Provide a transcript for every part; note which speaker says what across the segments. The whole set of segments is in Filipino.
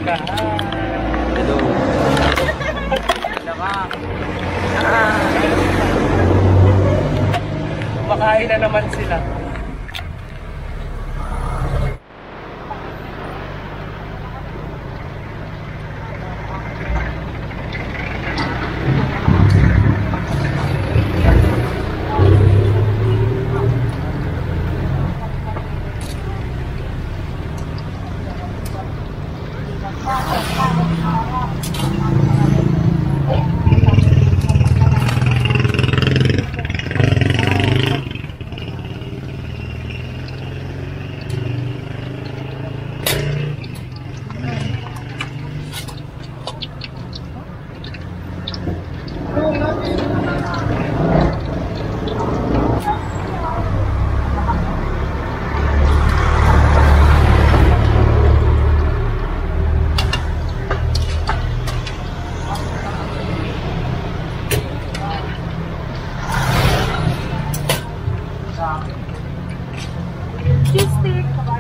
Speaker 1: ka.
Speaker 2: Hello.
Speaker 1: Kumakain na naman sila.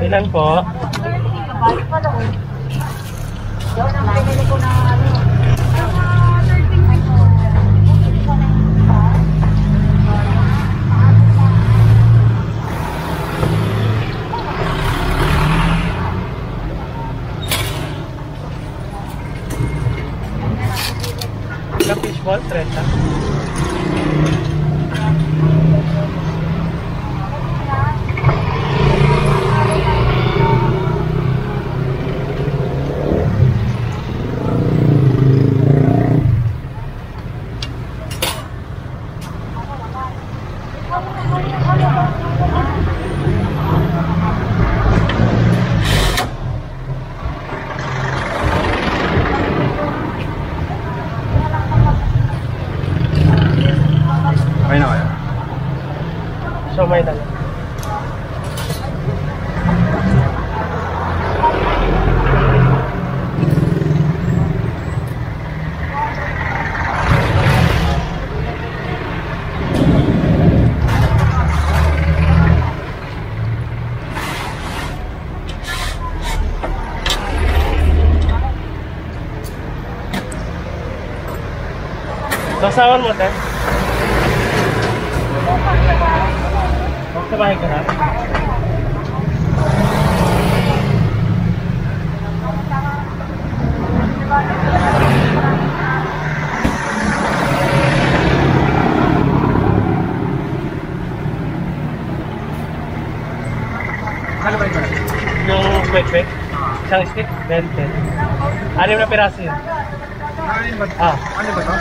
Speaker 1: Ilan po?
Speaker 3: Balik pa daw. Doon ang pinili ko na ano. 13.
Speaker 1: Ilang fishball? 30?
Speaker 2: Okay na kaya?
Speaker 1: So may dala. Sasawan mo, te? Magsabahin ka na?
Speaker 2: Ano ba yun?
Speaker 1: Yung kwek-kwek? Isang stick? 20. 6 na piraso yun.
Speaker 2: Ano ba?
Speaker 1: Ah.
Speaker 2: Ano ba ito?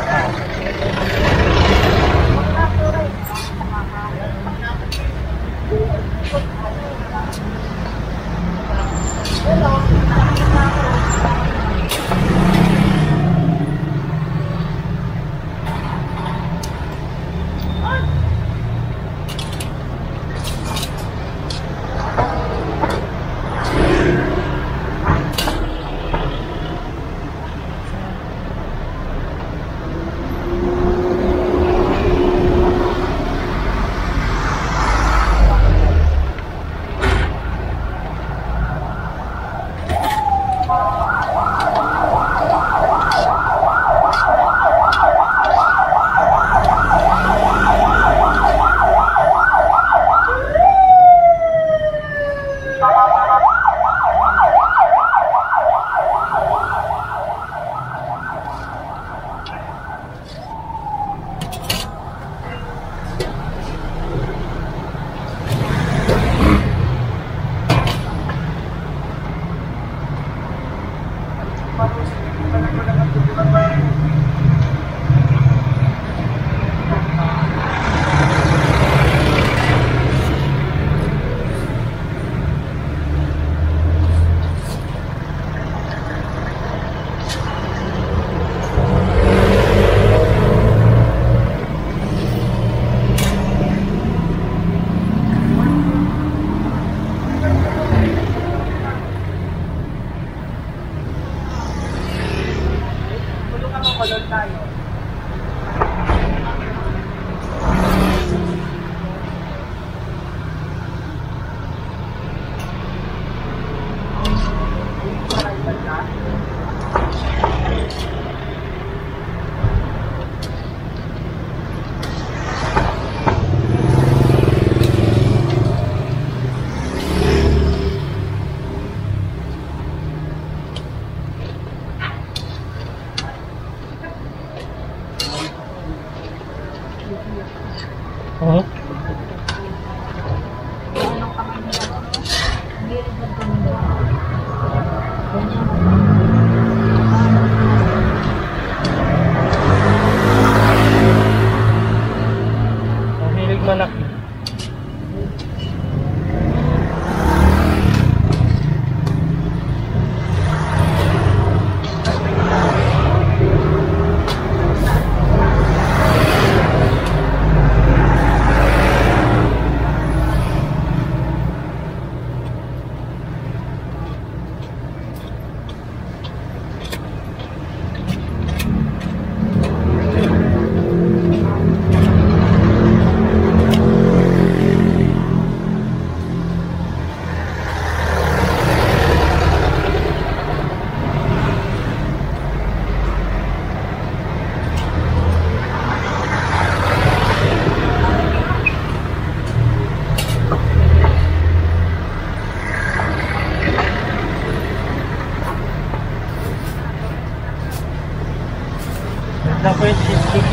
Speaker 1: Dapat cheesecake.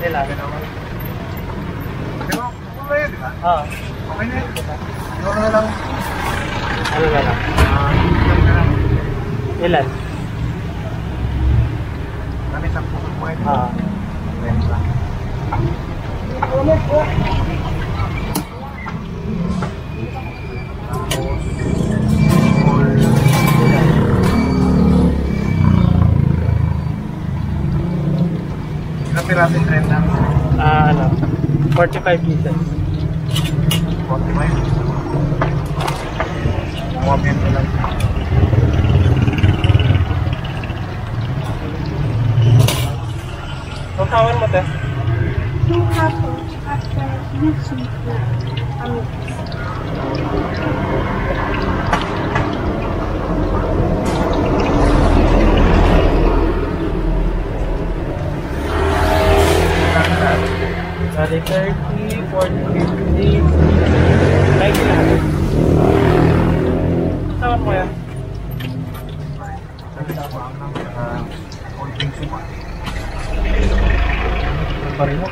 Speaker 1: Ilan?
Speaker 2: Pero, wala yun, di ba?
Speaker 1: Oo.
Speaker 2: Okay na yun. Ano na lang?
Speaker 1: Ano na lang? Ilan?
Speaker 2: Kami 10 po ito.
Speaker 1: Oo.
Speaker 2: Ilang piraso yung trend namin?
Speaker 1: Ano? 45 pieces.
Speaker 2: 45? Mga bento lang.
Speaker 1: Tutawan mo, te.
Speaker 3: Yung hapon, after next week na kami.
Speaker 1: Bali 30, 40, 50, 90 lang. Tutawan mo yan.
Speaker 2: Sabi na ako ang konting suma.
Speaker 1: Pa rin mo.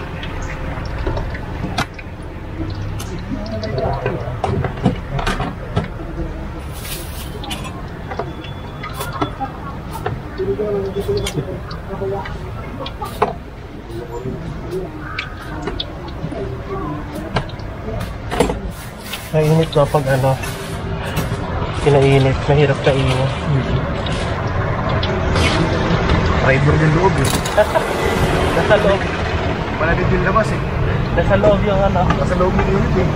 Speaker 1: Mainit ba pag ano, pinainit, mahirap kainin.
Speaker 2: Driver din loob eh.
Speaker 1: Nasa loob.
Speaker 2: Palagay din labas eh.
Speaker 1: Nasa loob yung ano.
Speaker 2: Nasa loob yung unit eh.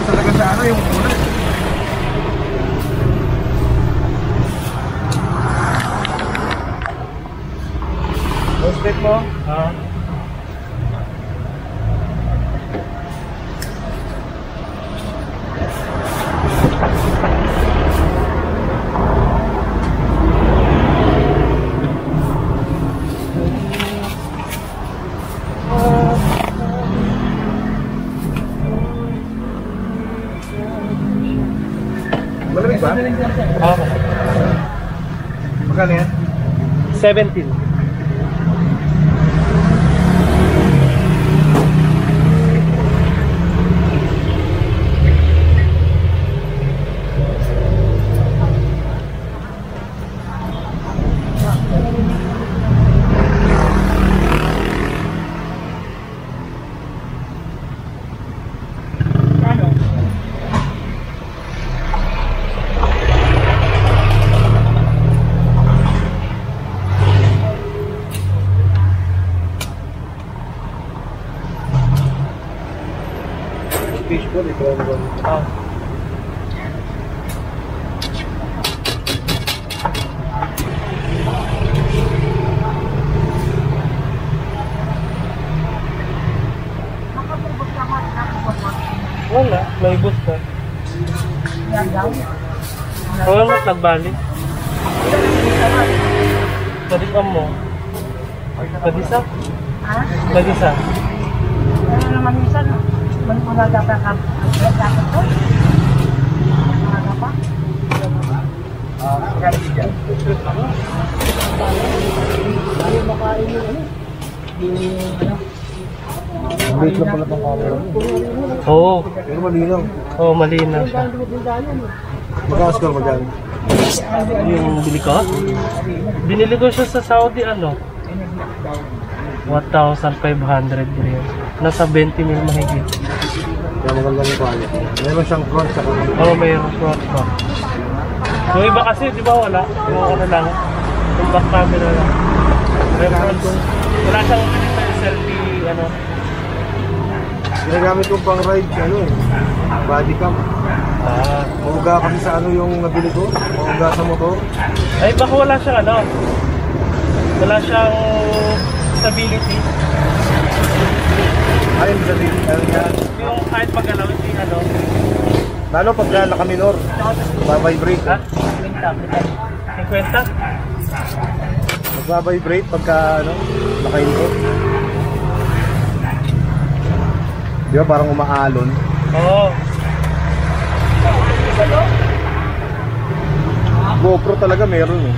Speaker 2: Talaga sa ano yung una.
Speaker 1: Prospect mo?
Speaker 2: Malamig ba? Magkano yan?
Speaker 1: 17.
Speaker 2: Fishball, ito ang
Speaker 1: Oh. Wala, may bus ka.
Speaker 3: Yan lang.
Speaker 1: Wala, nagbalik. Pwede ka mo. Pwede sa?
Speaker 3: Ha?
Speaker 1: Pwede sa?
Speaker 3: Ano naman minsan, magagawa ka dapat to? Magaga pa?
Speaker 2: magkano dyan?
Speaker 3: Ayaw makain yung ano? Yung ano?
Speaker 2: Wait lang pala itong camera.
Speaker 1: Oo.
Speaker 2: Pero malinaw.
Speaker 1: Oo, malinaw siya.
Speaker 2: Magkakaskal mo dyan.
Speaker 1: Yung bili ko? Binili ko siya sa Saudi, ano? 1,500 real. Nasa 20 mil mahigit.
Speaker 2: Kaya maganda yung quality. Meron siyang front sa kamay.
Speaker 1: Oo, mayroon front pa. Yung iba kasi, di ba wala? Yung ano lang, yung back camera lang. Reference. Wala siyang selfie, ano.
Speaker 2: Ginagamit ko pang ride, ano eh, body cam. Mauga kasi sa ano yung nabili ko, mauga sa motor.
Speaker 1: Ay, baka wala siyang ano. Wala siyang stability.
Speaker 2: Ayun sa dito, ayun yan.
Speaker 1: Yung kahit pagalaw, hindi ano.
Speaker 2: Lalo pagka naka-minor, magbabibrate.
Speaker 1: Ha? 50?
Speaker 2: Magbabibrate pagka ano, naka-input. Di ba parang umaalon?
Speaker 1: Oo.
Speaker 2: GoPro talaga meron eh.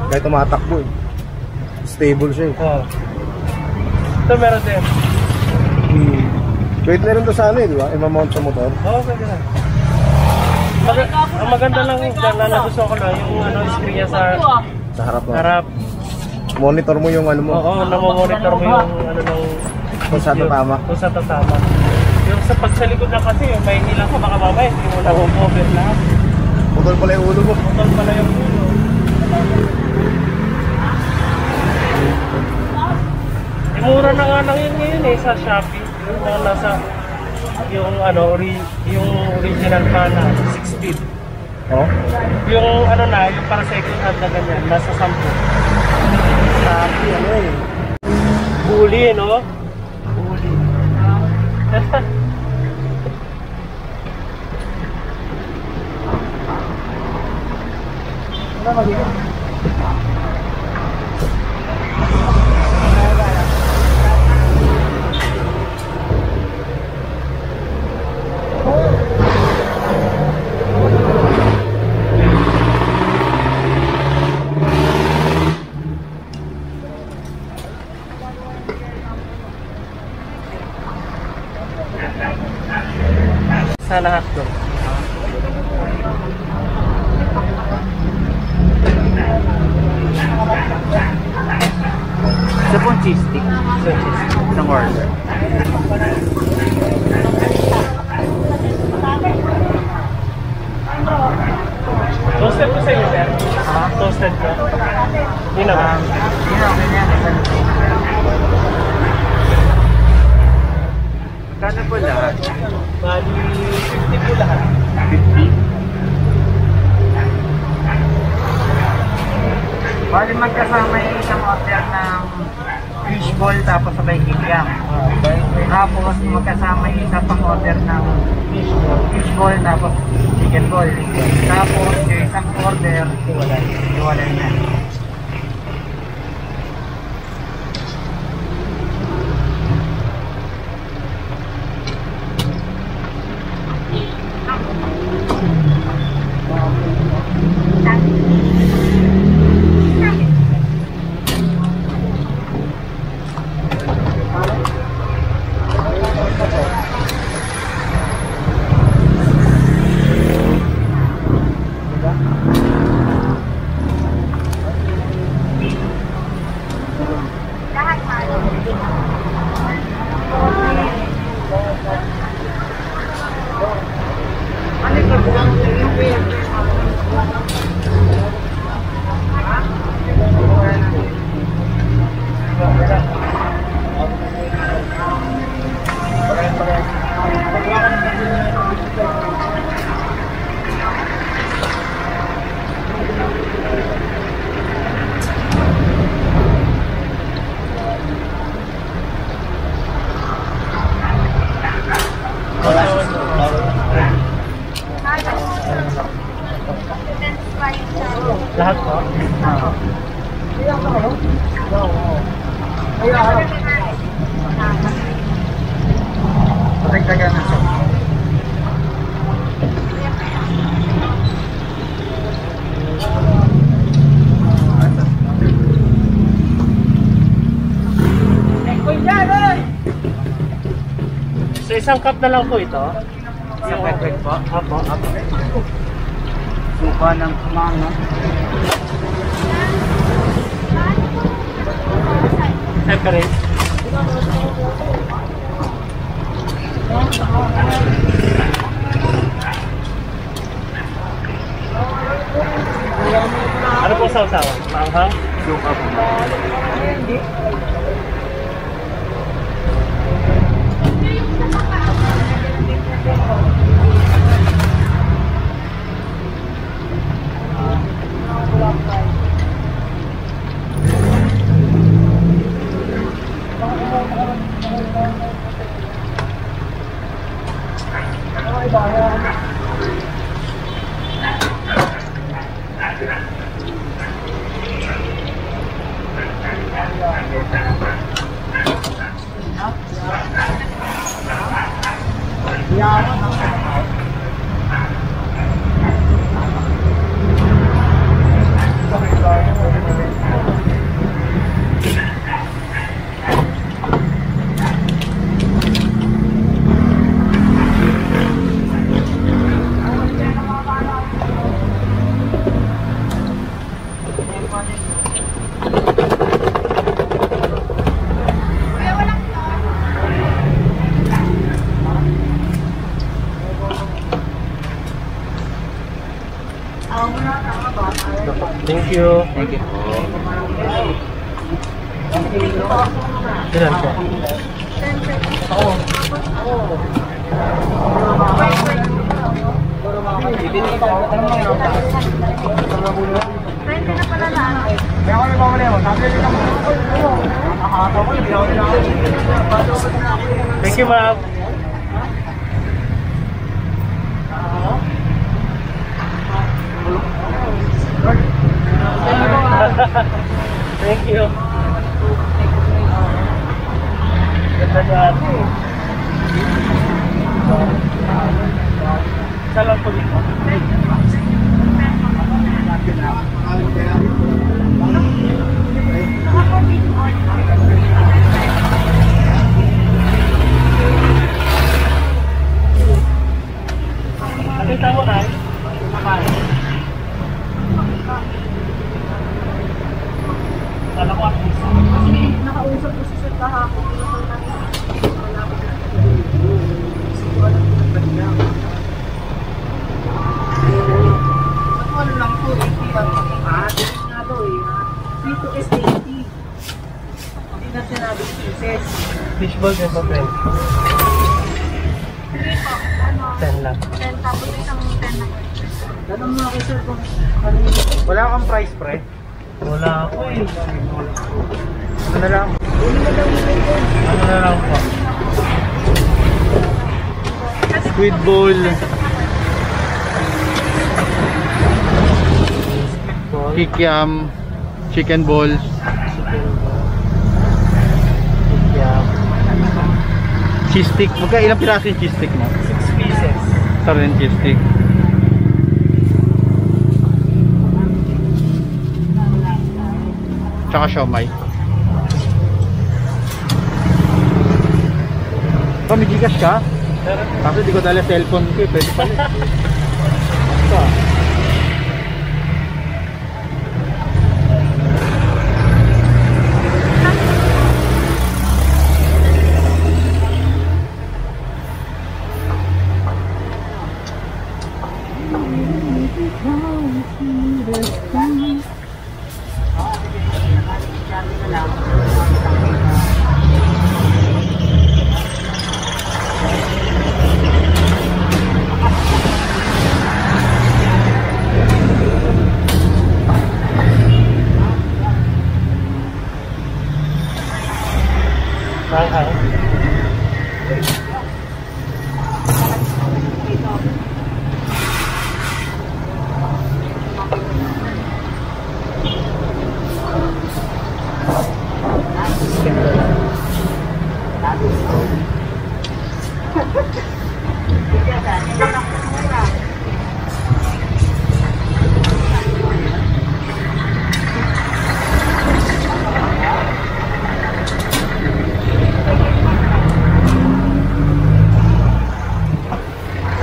Speaker 2: Kahit tumatakbo eh. Stable siya eh.
Speaker 1: Oo. Ito meron din.
Speaker 2: Wait na rin to sa ano eh, di ba? I-mount sa motor.
Speaker 1: Oo, pwede na. Ang maganda lang dyan na gusto ko lang yung ano, screen niya sa
Speaker 2: Sa harap na.
Speaker 1: harap.
Speaker 2: Monitor mo yung ano mo.
Speaker 1: Oo, namomonitor mo yung ano ng
Speaker 2: Kung saan tatama.
Speaker 1: kung saan tatama. Yung sa pagsalikod na kasi, may hilang ka baka mamaya, hindi mo na-over lahat.
Speaker 2: Putol pala yung ulo mo.
Speaker 1: Total pala yung ulo. Mura na nga lang yun ngayon eh sa Shopee. Yung mga nasa yung ano, yung original pa na 6 speed.
Speaker 2: Oh?
Speaker 1: Yung ano na, yung para second hand na ganyan, nasa 10. Shopee, ano eh. Bully, no? Bully. Sa lahat doon.
Speaker 4: Isa pong cheese stick. Isang order.
Speaker 1: Two step ko sa iyo, sir. Toasted ka? Hindi na ba?
Speaker 4: Yun ang ganyan. Kano po lahat?
Speaker 1: Bali, 50 po lahat.
Speaker 4: 50? Bali magkasama yung isang order ng fishball tapos sabay kikiam. Tapos magkasama yung isang pang order ng fishball tapos chicken ball. Tapos yung isang order, iwalay na.
Speaker 1: Lahat po?
Speaker 4: Patagdagan na siya.
Speaker 1: So isang cup na lang po ito?
Speaker 4: Isang perfect po.
Speaker 1: Apo.
Speaker 4: Suka ng kumano.
Speaker 1: Separate. Ano po sausawan? Maanghang?
Speaker 4: Suka po.
Speaker 1: Thank you.
Speaker 4: Thank you po.
Speaker 1: Ilan po? Thank you, ma'am. Thank you. Ganda niya. Salam po dito. Nakita mo na?
Speaker 3: Nakausap ko si Sir kahapon.
Speaker 4: dito is 80. Hindi na sinabi pieces.
Speaker 1: Fishball din ba, friend? 10 lang.
Speaker 3: 10 tapos isang 10 na.
Speaker 4: Tanong mo ako sir kung ano yun.
Speaker 2: Wala kang price, pre.
Speaker 1: Wala ako eh.
Speaker 2: Ano na lang?
Speaker 1: Ano na lang po?
Speaker 2: Squid ball. Kikiam. Chicken balls. Cheese stick. Magka ilang piraso yung cheese stick mo?
Speaker 1: 6 pieces.
Speaker 2: Ito rin cheese stick. Tsaka siomay. May Gcash ka? Kasi di ko dala cellphone ko eh. Pwede pala. Ito ah.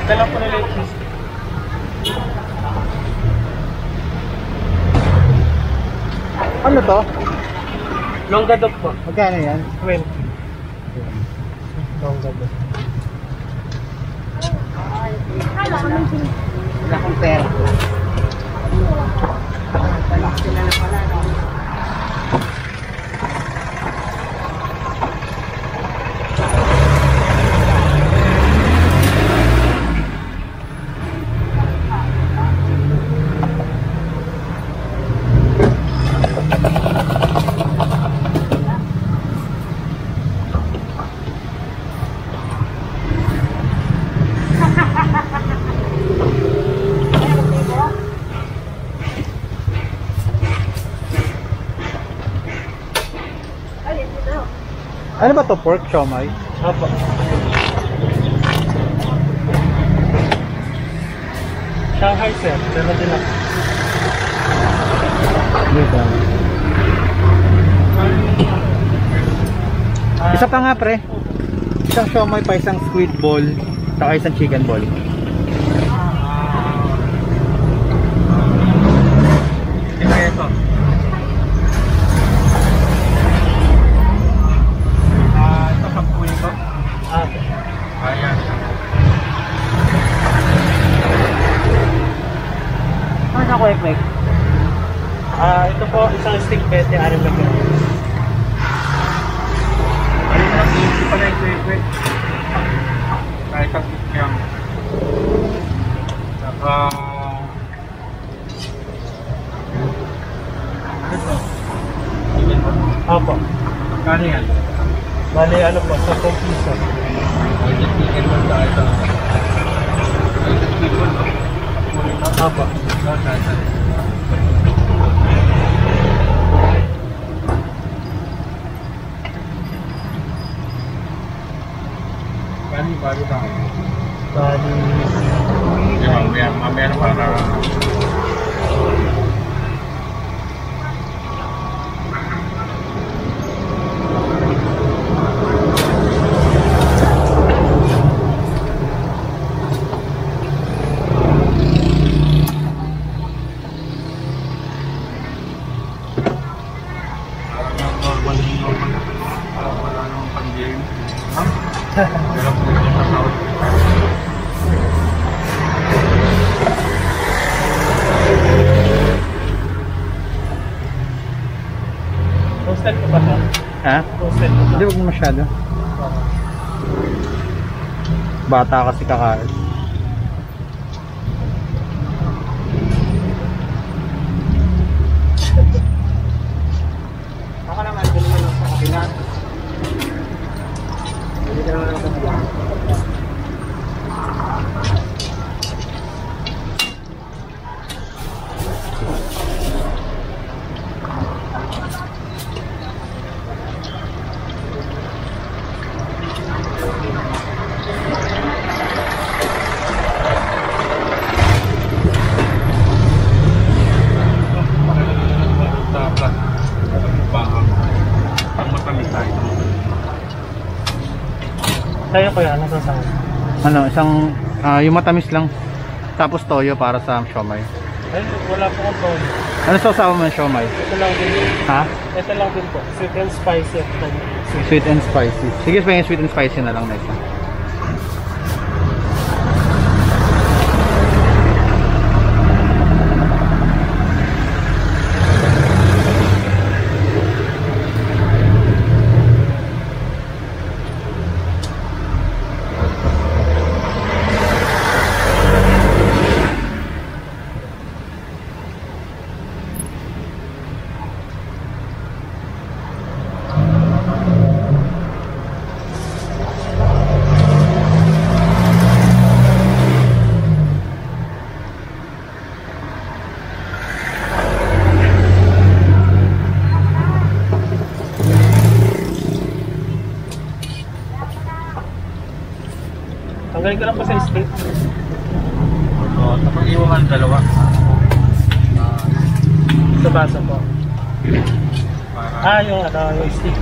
Speaker 1: Dala po nila yung cheese.
Speaker 2: Ano to?
Speaker 1: Longgadog po.
Speaker 2: Magkano yan?
Speaker 1: 20. Longgadog.
Speaker 4: Wala akong pera. Sila na pala, no?
Speaker 2: Ano ba to? Pork siomay?
Speaker 1: Apo. Shanghai sir. Dala din ako.
Speaker 2: Dito. Isa pa nga pre. Isang siomay pa, isang squid ball, saka isang chicken ball.
Speaker 1: Ito.
Speaker 2: Ito sa puwi ko.
Speaker 1: Apo.
Speaker 2: Ayan.
Speaker 4: Ano na ko, Ekmek?
Speaker 1: Ito po isang stick pete, 6 na po.
Speaker 2: Ayun na, easy pala yung quick. Kahit ang yan. Saka... ito. Chicken ball.
Speaker 1: Apo.
Speaker 2: Kano yan?
Speaker 1: Bali ano po, 10 piso.
Speaker 2: Ay, yung chicken ball sa ito. Ay, yung chicken ball.
Speaker 1: Apo.
Speaker 2: Bali lang.
Speaker 1: Bali.
Speaker 2: Yan, mamaya na para...
Speaker 5: Ha?
Speaker 1: Toasted ko
Speaker 5: Hindi,
Speaker 1: lang.
Speaker 5: wag mo masyado. Bata kasi kakain.
Speaker 2: Ako naman, dali mo lang sa kapila. Dali ka naman lang sa kapila.
Speaker 1: Sa'yo ko yan, ano sasama?
Speaker 5: Ano, isang, yung matamis lang. Tapos toyo para sa siomay.
Speaker 1: Ay, wala po kong tono.
Speaker 5: Ano sasawa mo ng siomay?
Speaker 1: Ito lang din.
Speaker 5: Ha?
Speaker 1: Ito lang din po. Sweet and spicy.
Speaker 5: Sweet and spicy. Sige, pwede sweet and spicy na lang na isa.
Speaker 1: Tanggalin ko lang po sa steak.
Speaker 2: So, tapos iwan dalawa.
Speaker 1: Sa basa po. Yung ano, yung steak.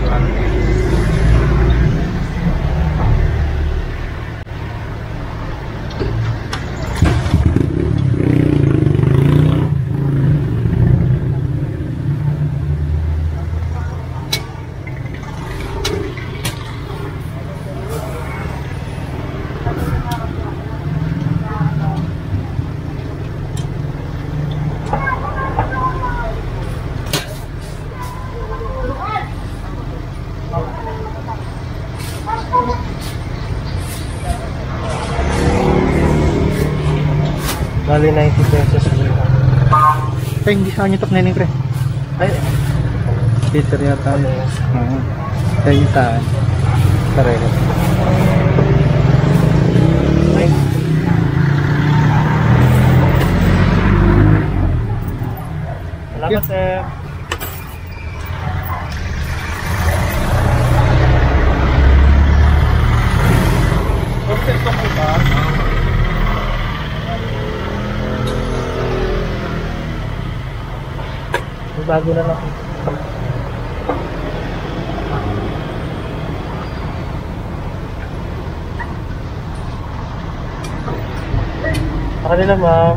Speaker 1: Bali 90 pesos.
Speaker 5: Ay, hindi sa kanya tok nening pre.
Speaker 1: Ay,
Speaker 5: Peter yata.
Speaker 1: ano yun?
Speaker 5: Oo. Kaya yung sa akin. Pareho.
Speaker 1: Ay. Salamat sir. Concept ko po ba? May bago na lang. Sa kanila ma'am.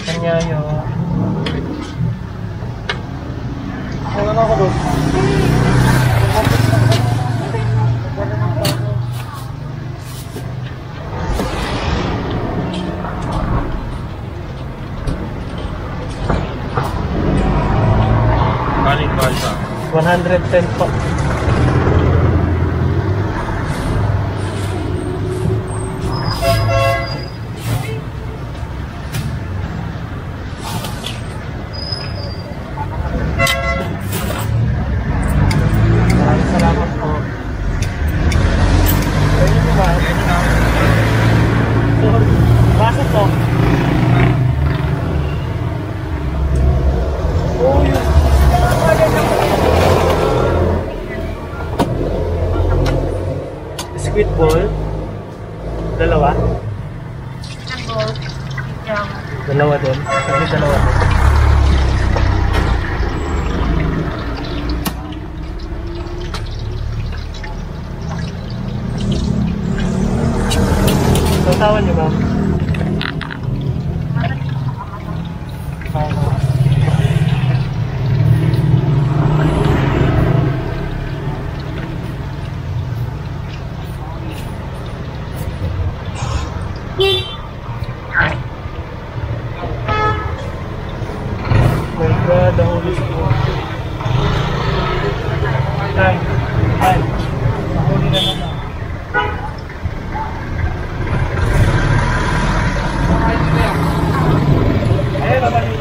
Speaker 1: Kanya yun. Ano ako doon?
Speaker 2: Kaling balsa.
Speaker 1: 110 po. Maraming salamat po. Ayun po ba? So, baso po. Oh, yun. Squid ball. Dalawa. Dalawa din. Sabi dalawa din. asawa niyo, ma'am? My God, the Holy Spirit. Ay, nahuli na naman. Ayun, nabalik.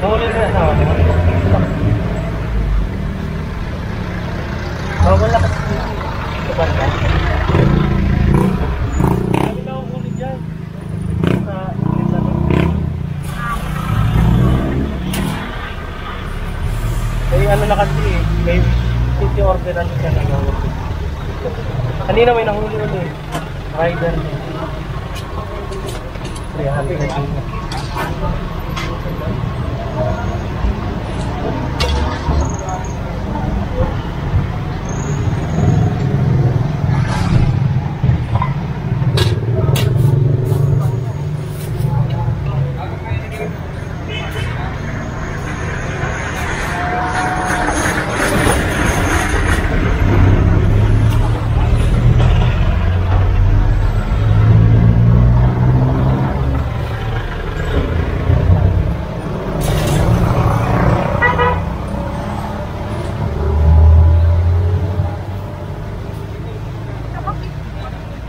Speaker 1: Nahuli na asawa niyo? Wala kasi sa banda. Kami na huli dyan. Sa may ano na kasi eh. May city orderan siya na nahuli. Kanina may nahuli ulit. Rider niya. 300 niya.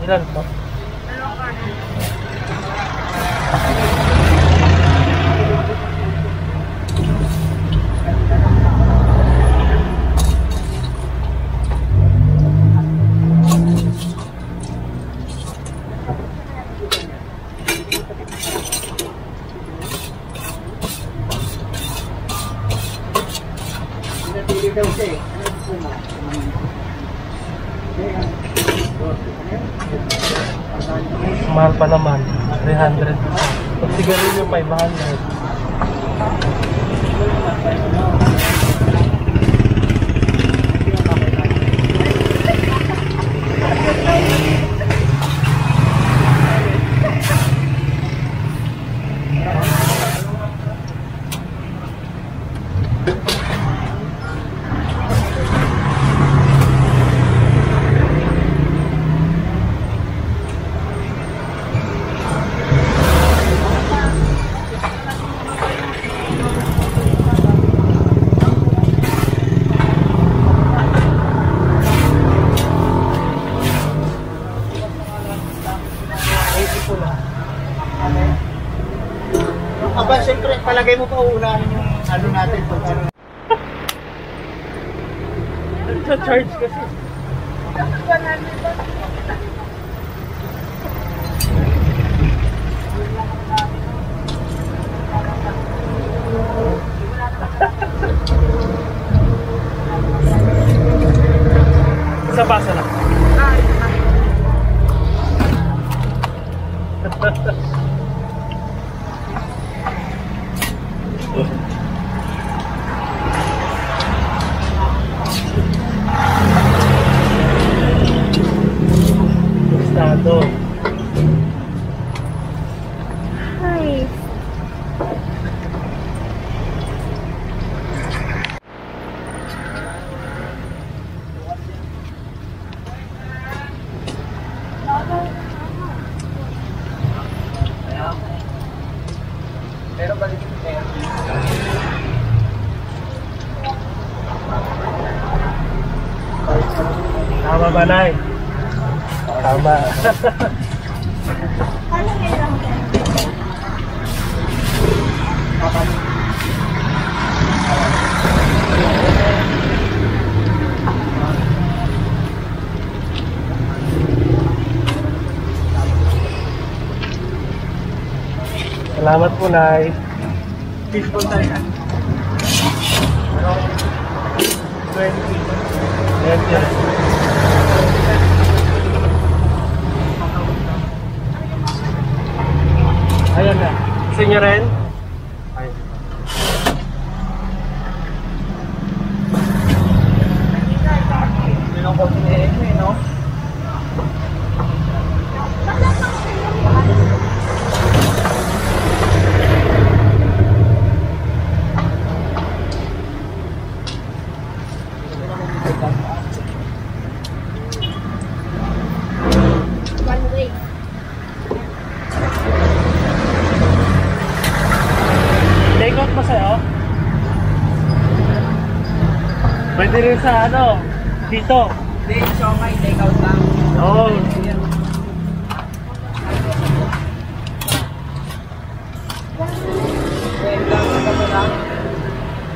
Speaker 1: Ilan po? Mahal pa naman, 300. Pag sigarilyo, 500.
Speaker 4: Aba, siyempre, palagay mo pa uunahin yung ano natin.
Speaker 1: Nagsa-charge kasi. Isa basa lang. Estado.
Speaker 3: Hi.
Speaker 4: Pero balik yung pera.
Speaker 1: Tama ba, Nay? Tama.
Speaker 3: Ano ngayon lang yan?
Speaker 1: Salamat po, Nay.
Speaker 4: Fishball tayo na.
Speaker 1: 20. Yes. Ayan na. Gusto niyo rin? Ay.
Speaker 4: Yun ang pagpiliin mo, no?
Speaker 3: One way.
Speaker 1: Take out ba sa'yo? Pwede rin sa ano, dito.
Speaker 4: Hindi, siomay, take out lang.
Speaker 1: Oo.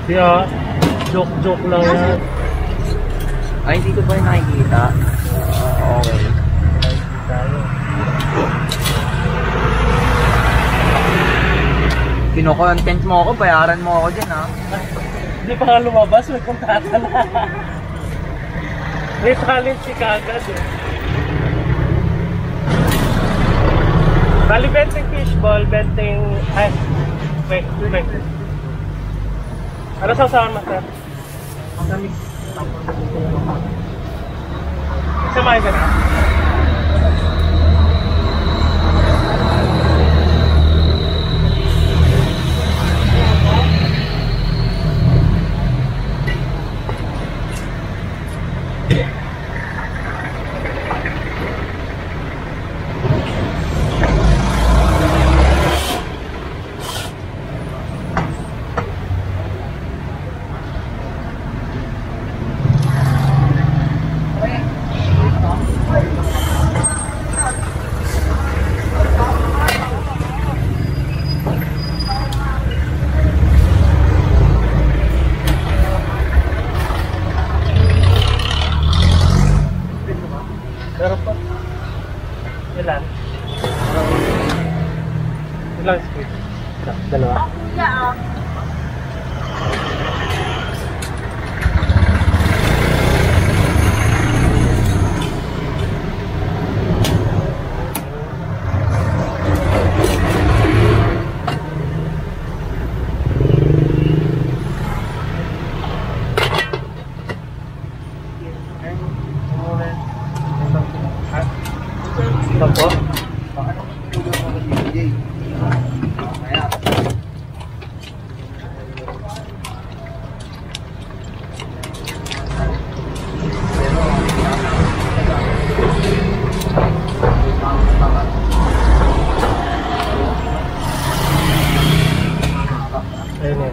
Speaker 1: Siya, joke lang yan.
Speaker 4: Ay, hindi ko ba yung nakikita? Okay. Kino-content mo ako, bayaran mo ako dyan, ha?
Speaker 1: Hindi pa nga lumabas, may kontrata na. May talent si kagad eh. Bali, benting fishball, benting... Ay, wait. Ano sasawan mo, sir? Samahin ka na. Meron pa. Ilan? Ilang squid? Dalawa?
Speaker 3: Yeah.
Speaker 1: Ito po? Ayun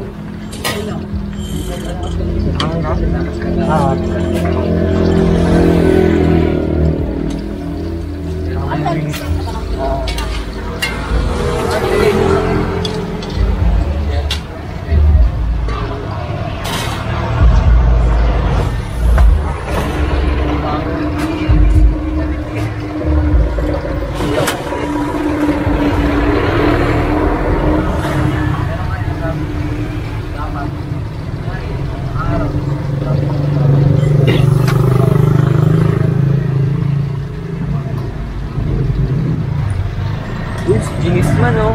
Speaker 4: Ginis man, oh.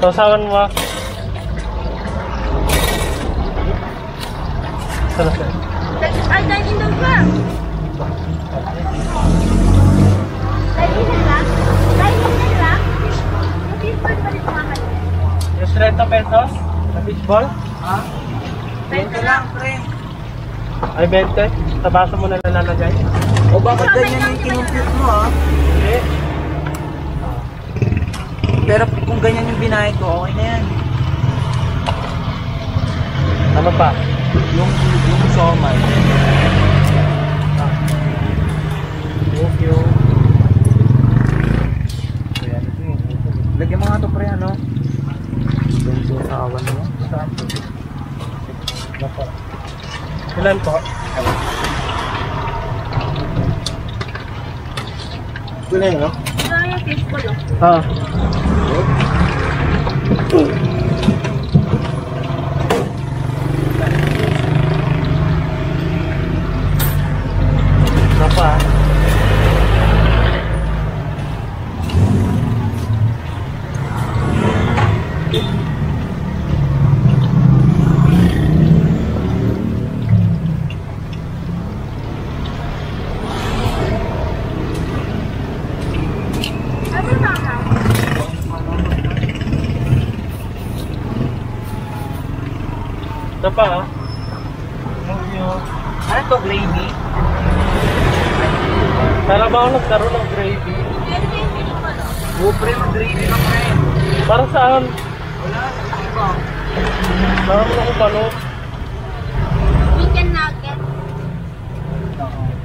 Speaker 1: Sausawan mo. Sana sir. Yung 30 pesos? Sa fishball?
Speaker 4: Ha? 20 lang, pre.
Speaker 1: Ay, 20? Sa baso mo na nalalagay?
Speaker 4: O bakit ganyan yung kinumpute mo, ha?
Speaker 1: Hindi.
Speaker 4: Pero kung ganyan yung binayad ko, okay na yan.
Speaker 1: Ano pa?
Speaker 4: Yung somay.
Speaker 1: Thank you.
Speaker 4: Lagyan mo nga ito, pre, ano?
Speaker 1: Benzo sa awan mo. Ilan po?
Speaker 2: Ito na yun, no?
Speaker 1: Ah. Apa? Ito pa ah. Thank you.
Speaker 4: Ano to, gravy?
Speaker 1: Para ba ako nagkaroon ng gravy?
Speaker 4: O, pre, mag-gravy na, pre.
Speaker 1: Para saan?
Speaker 4: Wala, iba.
Speaker 1: Marami ako balot.
Speaker 3: Chicken nugget.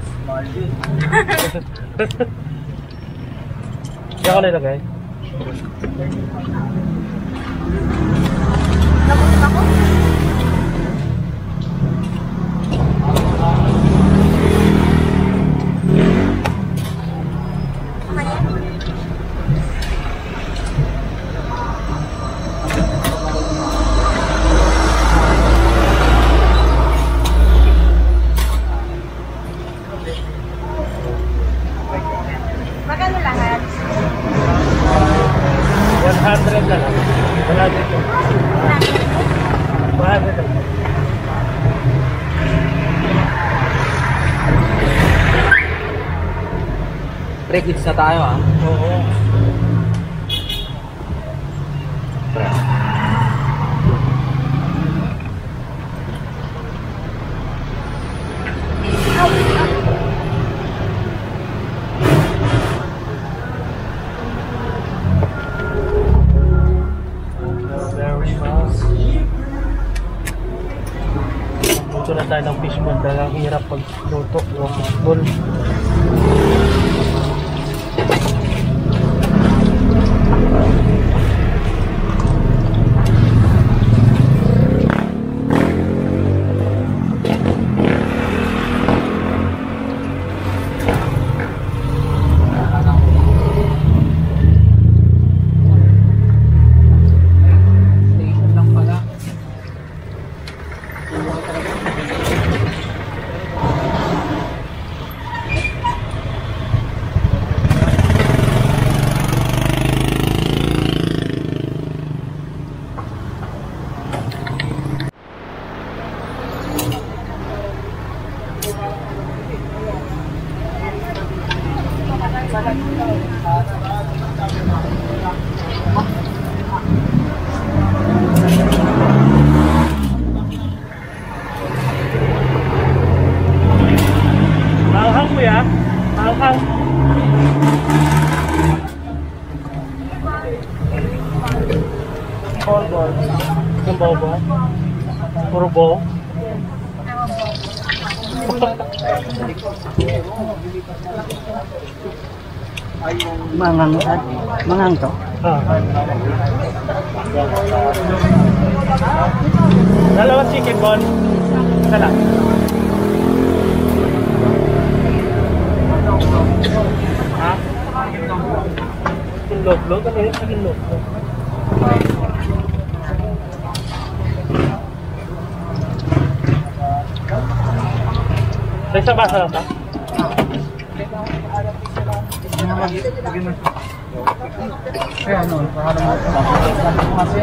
Speaker 4: Small din.
Speaker 1: Hindi ako nilagay.
Speaker 3: Nakot ako. Magkano lahat?
Speaker 1: 100 na lang. Wala dito. 100 na lang.
Speaker 4: Pre, kids na tayo, ha?
Speaker 1: Oo. Very much. Luto na tayo ng fishball dahil ang hirap pagluto ng fishball.
Speaker 4: Station lang pala.
Speaker 1: Maanghang mo ya? Maanghang. Bobo. Yung bobo. Puro bo.
Speaker 4: Mangang to.
Speaker 1: Ah. Dalawang chicken ball. Isa lang. Ha? Yung log-log? Ano yun? Yung log-log? Sa isang basa lang ta?
Speaker 4: Kaya ano, baka naman. Kasi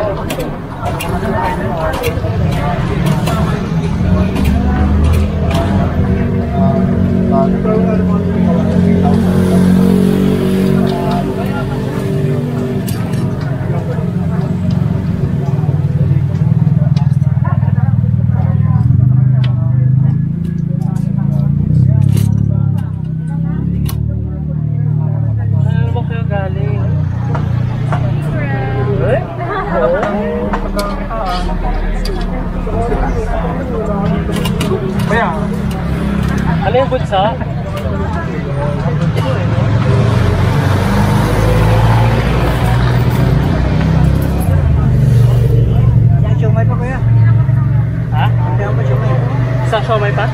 Speaker 1: ba?
Speaker 4: Yan, siomay pa kuya.
Speaker 1: Ha?
Speaker 4: Hindi ako pa siomay.
Speaker 1: Isang siomay pa?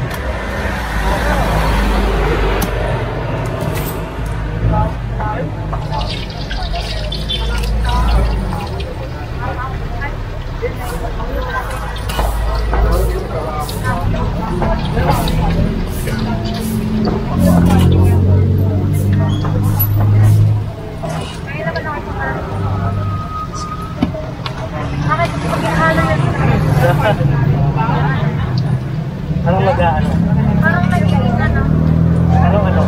Speaker 1: Anong lagaan?
Speaker 3: Parang nag-iisa, no?
Speaker 1: Anong ano?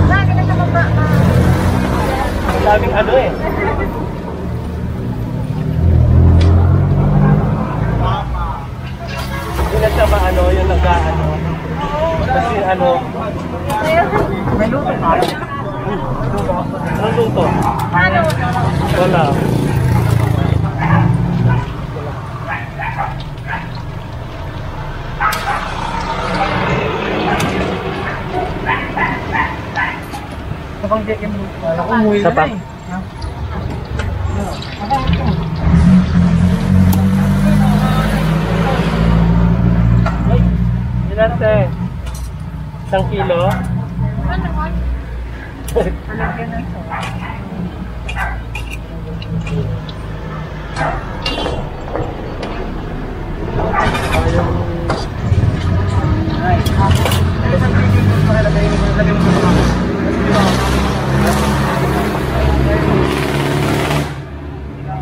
Speaker 3: Lagi na sa baba.
Speaker 1: Ang daming ano eh. Hindi na siya maano, yung nag-ano. Kasi ano,
Speaker 4: May luto pa.
Speaker 1: anong luto?
Speaker 3: Ano?
Speaker 1: Wala.
Speaker 4: Kapag di kayo ako umuwi
Speaker 1: Isa
Speaker 4: na
Speaker 1: pa?
Speaker 4: eh.
Speaker 1: Ilan te? 1 kilo?
Speaker 3: Ano?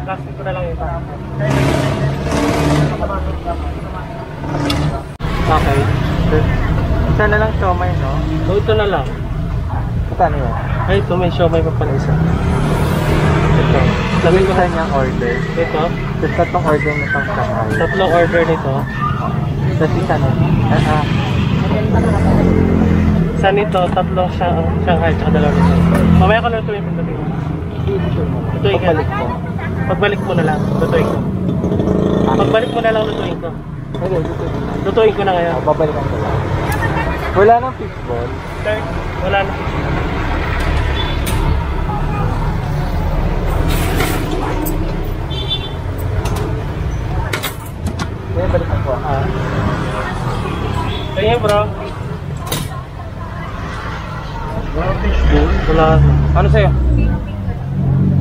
Speaker 1: Plastic ko na lang ito.
Speaker 5: Okay. Isa na lang siomay, no?
Speaker 1: So ito na lang.
Speaker 5: Magkano yan?
Speaker 1: Ay, ito may siomay pa pala isa. Ito.
Speaker 5: Sabihin ko sa niyang order.
Speaker 1: Ito.
Speaker 5: Tapos tatlong order na itong Shanghai.
Speaker 1: Tatlong order nito.
Speaker 5: Tapos isa na.
Speaker 1: Isa nito, tatlong Shanghai, tsaka dalawa nito. Mamaya ko na ito yung pagdating. Lutuin ka.
Speaker 5: Pagbalik ko.
Speaker 1: Pagbalik mo na lang, lutuin ko. Pagbalik mo na lang, lutuin ko.
Speaker 5: Okay, dito na.
Speaker 1: Lutuin ko na ngayon.
Speaker 5: Babalikan ko lang. Wala nang fishball.
Speaker 1: Sir, wala na.
Speaker 5: Kaya balikan ko.
Speaker 1: Kaya bro. Wala.
Speaker 5: Ano sa'yo?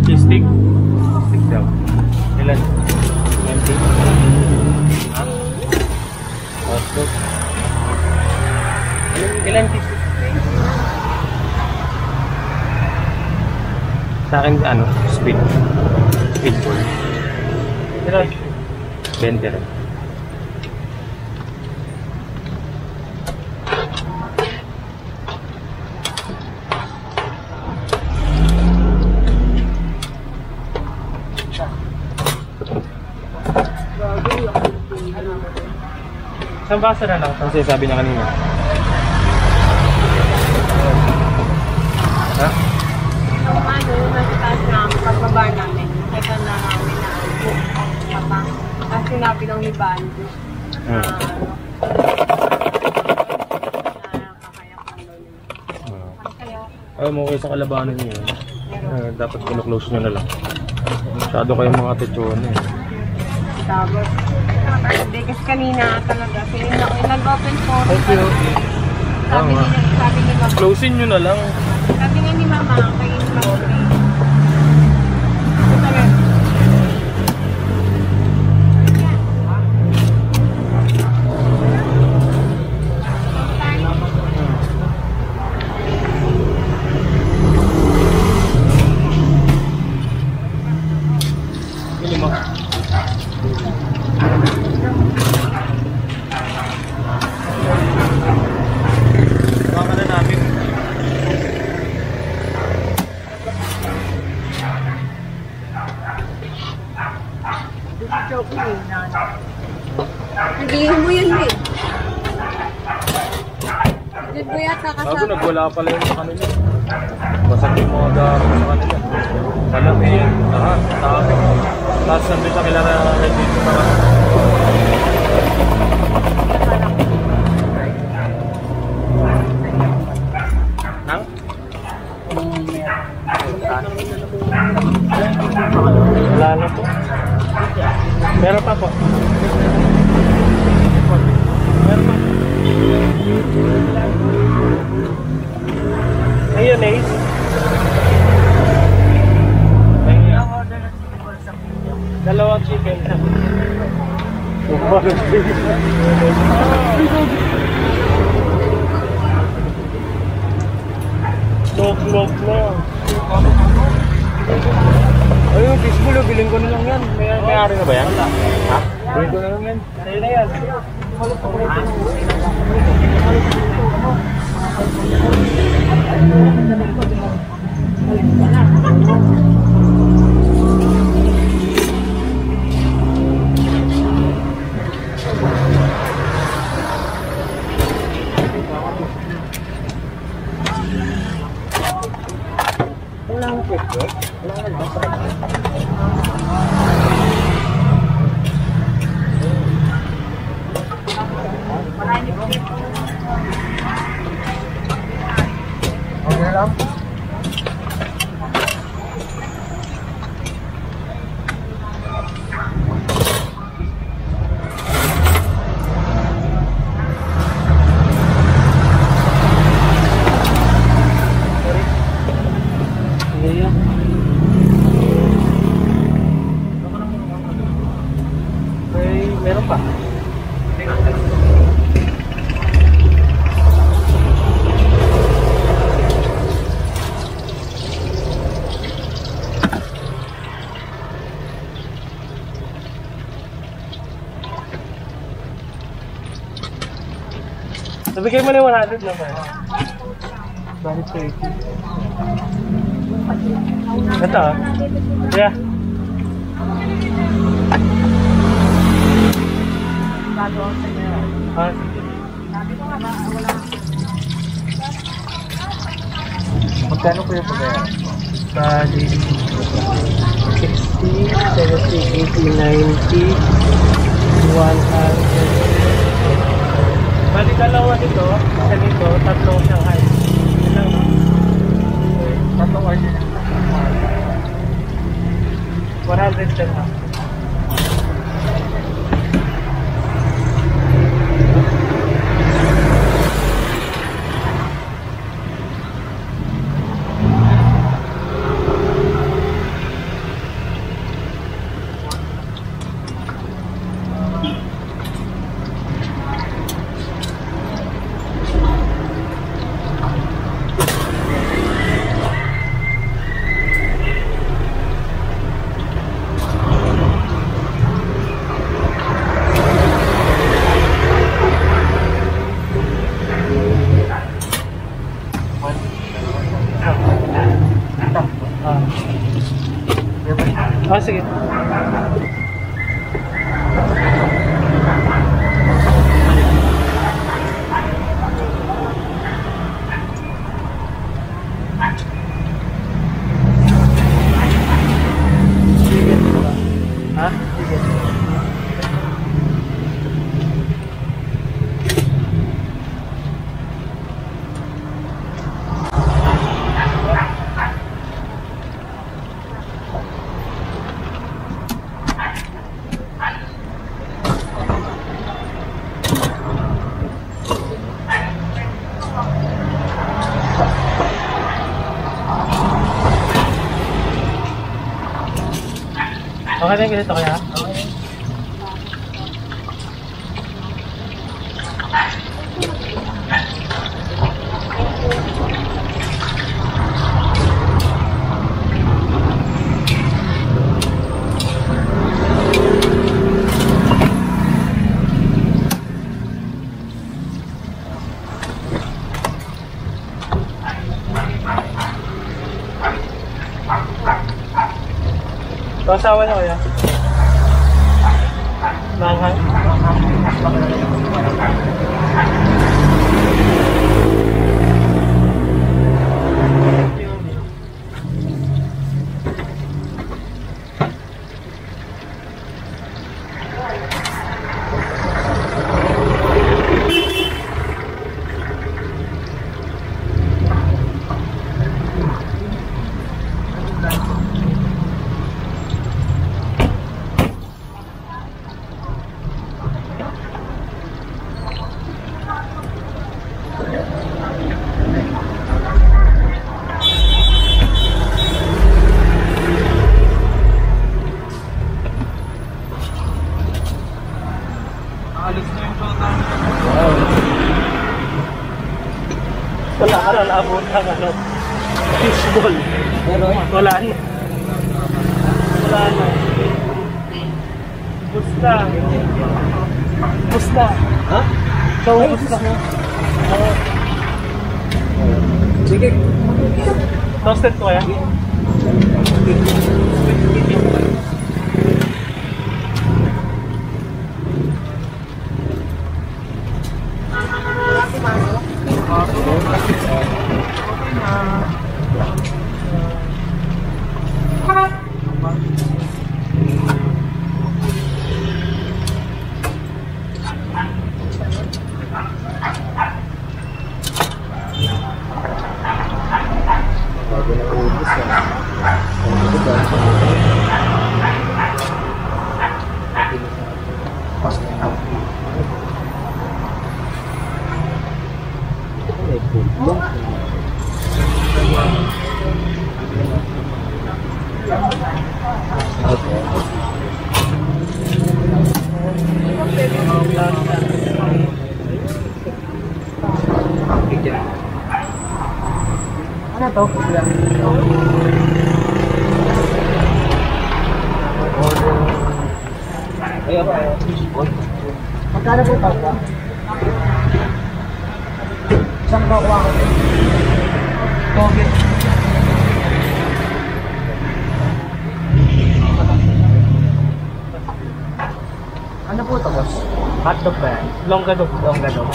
Speaker 1: Cheese stick.
Speaker 5: Stick daw.
Speaker 1: Ilan?
Speaker 5: 20.
Speaker 1: Ilan cheese stick?
Speaker 5: Sa akin, ano? Speed. Speedball.
Speaker 1: Ilan?
Speaker 5: 20 rin.
Speaker 1: Isang baso na lang.
Speaker 5: Kasi sabi niya kanina. Ha?
Speaker 3: Yung ano, nasa taas namin, pagbaba namin, nakita na namin na papa. Tapos sinabi ng ni Bando.
Speaker 5: Ay, mo kayo sa kalabanan niyo. Dapat kino-close nyo na lang. Masyado kayong mga techone eh.
Speaker 3: Tapos, hindi kasi kanina talaga, nag-open photo.
Speaker 1: Thank you.
Speaker 3: Sabi ni Mama,
Speaker 1: Closing nyo na lang.
Speaker 3: sabi nga ni Mama, kay Mama,
Speaker 1: Baka na namin.
Speaker 3: naglihin mo yun eh. Hindi mo yata
Speaker 5: Bago
Speaker 3: kasama.
Speaker 5: nagwala pala yun sa kanila. Basag yung mga gamit sa kanila. Salamin, lahat, tabi. Tapos nandun sa kilala na dito na
Speaker 1: po. Meron po. Ayun, Ace. Ayun. Dalawang chicken. Log na.
Speaker 2: Ay, yung fishbowl, bilhin ko na lang yan.
Speaker 5: May-ari na ba yan? Ha?
Speaker 2: Bilhin ko na lang yan.
Speaker 1: Sa'yo na yan.
Speaker 2: Okay lang.
Speaker 1: Ayan. Meron pa. Nabigay mo na yung 100 naman. Bakit 30? Ito ah. Yeah. Ah, sige.
Speaker 2: Magkano po yung pagkaya?
Speaker 1: Bali, 60, 70, 80, 90, 100. Bali, dalawa dito, isa dito, tatlong Shanghai. Ilang,
Speaker 2: Tatlong order.
Speaker 1: 100 din ha. Ah, sige. Ha? Sige. Okay na yung ganito kaya? Ito asawa niya kaya? Langhang? Wala ka na naabot ng ano, fishball. Wala na. Wala na. Busta. Busta.
Speaker 2: Ha?
Speaker 1: Busta.
Speaker 2: Sige.
Speaker 1: Toasted ko kaya?
Speaker 2: Bago na ubus na.
Speaker 4: Ano to?
Speaker 2: Ayun pa. Fishball.
Speaker 4: Magkano po ba? Isang bawa ko. Toget. Ano po ito, boss? Hotdog ba yan?
Speaker 1: Longgadog.
Speaker 4: Longgadog.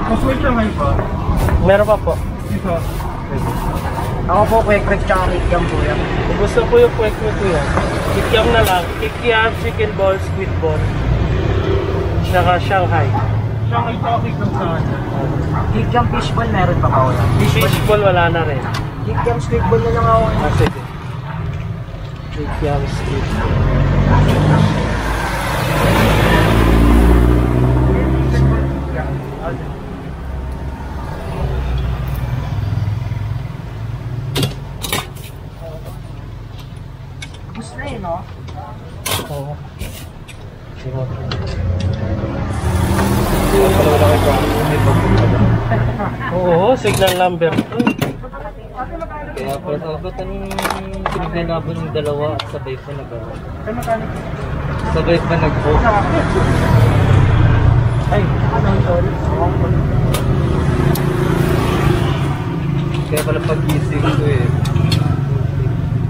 Speaker 4: Mas wait lang ngayon po.
Speaker 1: Meron pa po.
Speaker 4: Ito. Ako po, kwek-kwek tsaka kikiam po yan.
Speaker 1: Gusto ko yung kwek-kwek ko yan. Kikiam na lang. Kikiam, chicken ball, squid ball. Saka Shanghai.
Speaker 4: Shanghai tsaka kikiam sa kanya. Kikiam fishball meron pa ako yan.
Speaker 1: Fishball wala na rin.
Speaker 4: Kikiam squidball na lang ako.
Speaker 1: Ah, sige. Kikiam, squid ball.
Speaker 4: Gusto na yun, no?
Speaker 1: Oo. Oo, signal number 2.
Speaker 2: Kaya pala ba't anong pinaglalaban ng dalawa at sabay pa sabay pa nag-vote?
Speaker 4: Ay, ano, sorry.
Speaker 2: Kaya pala pag-gising ko eh.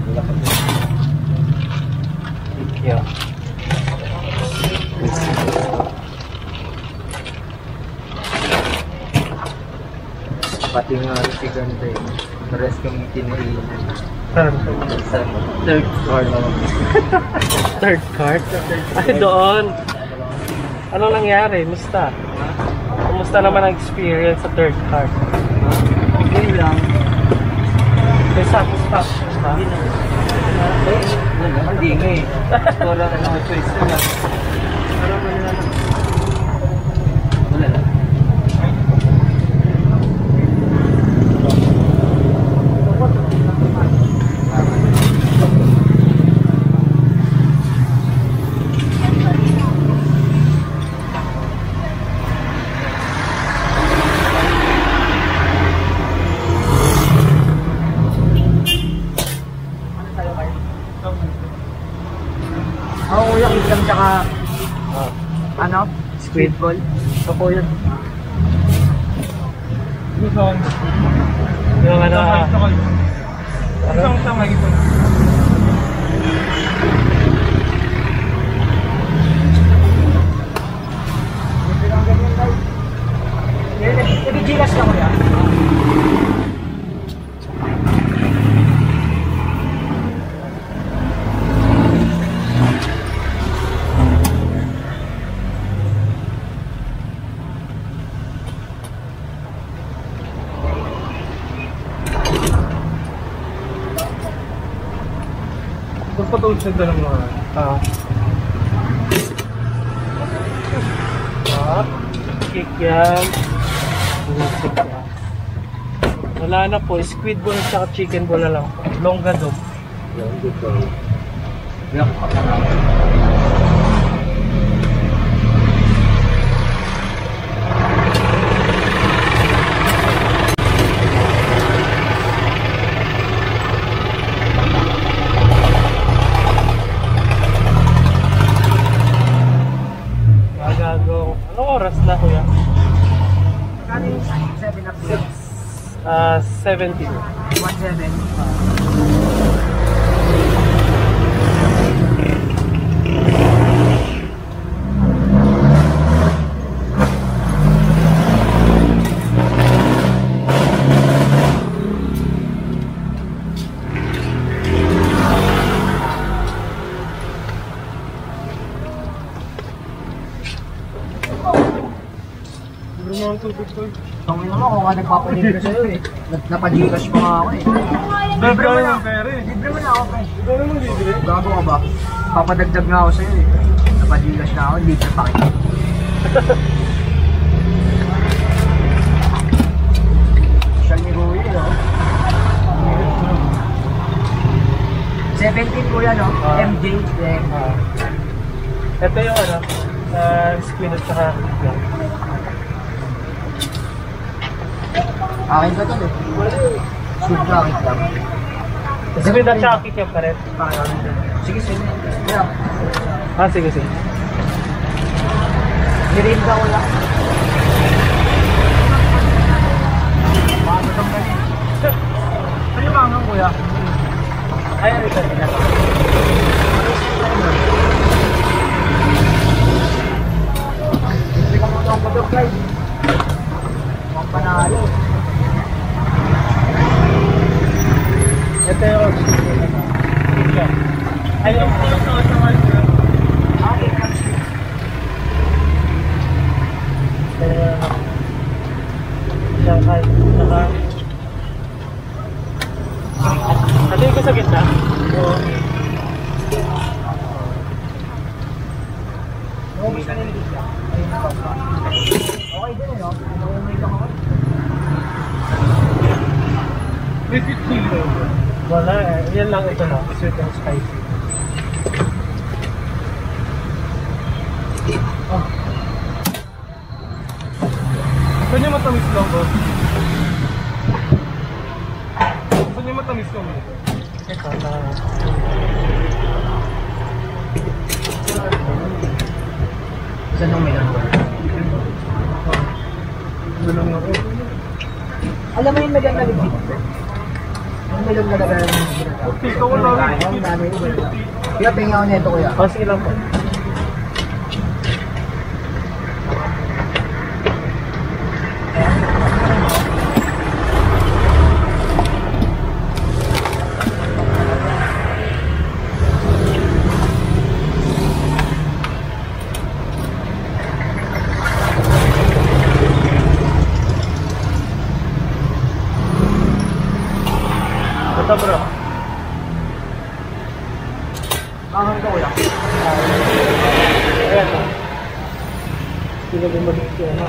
Speaker 2: Wala ka na.
Speaker 1: Yeah.
Speaker 2: Pati nga si Ganda eh. Pares kami kinainan. Sa third floor naman.
Speaker 1: Third card? Ay, doon. Anong nangyari? Musta? Kumusta naman ang experience sa third card?
Speaker 2: Okay lang.
Speaker 1: May stop.
Speaker 2: Hindi nga eh. Wala ka ng choice na lang. Wala lang.
Speaker 4: Ako kuya, kikiam tsaka ano? Squidball. Ito po yun.
Speaker 1: Yung ano,
Speaker 4: Isang sangay ito. Nag-gilas ka kuya?
Speaker 1: patulog siya doon ng mga. Kick yan. Wala na po. Squid ball at chicken ball na lang. Longgadog. bago. Anong oras na kuya?
Speaker 4: Magkano yung 7 up here?
Speaker 1: 17.
Speaker 4: 1.7. Tangin naman ako nga nagpapalibre sa'yo eh. Napag-Gcash pa nga ako eh. Libre mo na. Libre mo na ako, pre. Gago ka ba? Papadagdag nga ako sa'yo eh. Napag-Gcash na ako, libre pa kita. Siya ni Rui, no? 17 kuya, no? MJ.
Speaker 1: Ito yung ano, squid at saka lang.
Speaker 4: Akin ka to eh. Sweet rocket lang.
Speaker 1: Squid at saka kikiam pa rin.
Speaker 4: Sige, sige. Yeah.
Speaker 1: Sige, sige.
Speaker 4: Nirinda ko lang. Makakatang ganyan. Ano yung mangang kuya?
Speaker 1: Ay, ano ito nila?
Speaker 4: Hindi ka muna ang butterfly. Mga panalo.
Speaker 1: Ito yung kikiam. Ay, yung sa mga Ano yung sa gitna? Oo.
Speaker 4: Okay din eh, no? Umay lang ako.
Speaker 1: Wala eh. Yan lang ito na. Sweet and spicy. Oh.
Speaker 5: Saan yung matamis lang ba? Saan yung matamis lang ba?
Speaker 1: Ito na.
Speaker 4: Saan nung may lang?
Speaker 1: Gulong ako.
Speaker 4: Alam mo yung maganda ligit? Yung may lang nalaga ng
Speaker 5: Ikaw wala.
Speaker 4: Kaya tingin ako nito kuya.
Speaker 1: Sige lang po. Ito bro.
Speaker 4: Mahang ko kuya.
Speaker 1: Ayan na. Hindi na bumalik siya na.